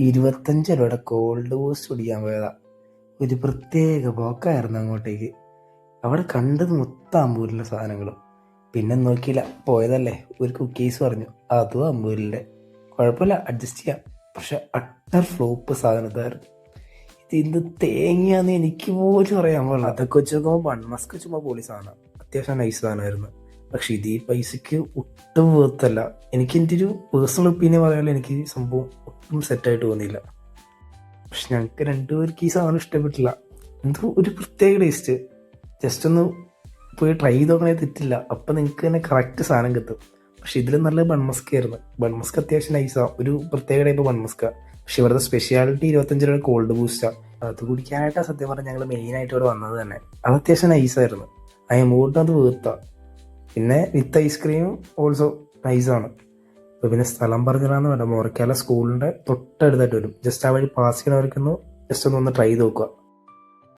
25 രൂപയുടെ called boost കുടിക്കാൻ പോയതാ. ഒരു പ്രത്യേക പോക്കായിരുന്നു അങ്ങോട്ടേക്ക്. അവിടെ കണ്ടത് മൊത്തം അമ്പൂരിലെ സാധനങ്ങളും. പിന്നെ നോക്കിയില്ല, പോയതല്ലേ, ഒരു കുക്കീസ് പറഞ്ഞു, അതും അമ്പൂരിൻ്റെ. കുഴപ്പമില്ല, അഡ്ജസ്റ്റ് ചെയ്യാം. പക്ഷെ അട്ടർ ഫ്ലോപ്പ് സാധനം ഇതായിരുന്നു. ഇത് തേങ്ങയാന്ന് എനിക്ക് പോലും അറിയാൻ പാടില്ല. അതൊക്കെ വെച്ച് നോക്കുമ്പോൾ ബൺമസ്ക് ചുമ്മാ പൊളി സാധനം, അത്യാവശ്യം നൈസ് സാധനമായിരുന്നു. പക്ഷെ ഇത് ഈ പൈസക്ക് ഒട്ടും വേർത്തല്ല. എനിക്ക് എൻ്റെ ഒരു പേഴ്സണൽ ഒപ്പീനിയൻ പറയാനുള്ള എനിക്ക് ഈ സംഭവം ഒട്ടും സെറ്റായിട്ട് തോന്നിയില്ല. പക്ഷെ ഞങ്ങൾക്ക് രണ്ടുപേർക്ക് ഈ സാധനം ഇഷ്ടപ്പെട്ടില്ല. എന്തോ ഒരു പ്രത്യേക ടേസ്റ്റ്. ജസ്റ്റ് ഒന്ന് പോയി ട്രൈ ചെയ്ത് നോക്കണേ തെറ്റില്ല. അപ്പം നിങ്ങൾക്ക് തന്നെ കറക്റ്റ് സാധനം കിട്ടും. പക്ഷെ ഇതിലും നല്ല ബൺമസ്ക ആയിരുന്നു. ബൺമസ്ക അത്യാവശ്യം നൈസാണ്, ഒരു പ്രത്യേക ടൈപ്പ് ബൺമസ്ക. പക്ഷെ ഇവിടുത്തെ സ്പെഷ്യാലിറ്റി 25 രൂപ കോൾഡ് ബൂസ്റ്റാണ്. അത് കുടിക്കാനായിട്ടാണ് സത്യം പറഞ്ഞാൽ ഞങ്ങൾ മെയിനായിട്ട് ഇവിടെ വന്നത് തന്നെ. അത് അത്യാവശ്യം നൈസായിരുന്നു. ആ എമൗണ്ടിന് അത് വീർത്താം. പിന്നെ വിത്ത് ഐസ്ക്രീമും ഓൾസോ നൈസാണ്. ഇപ്പോൾ പിന്നെ സ്ഥലം പറഞ്ഞിട്ടാന്ന് പറയാം, മോർക്കാല സ്കൂളിൻ്റെ തൊട്ടടുത്തായിട്ട് വരും. ജസ്റ്റ് ആ വഴി പാസ് ചെയ്യണവർക്കൊന്ന് ജസ്റ്റ് ഒന്ന് ട്രൈ ചെയ്ത് നോക്കുക.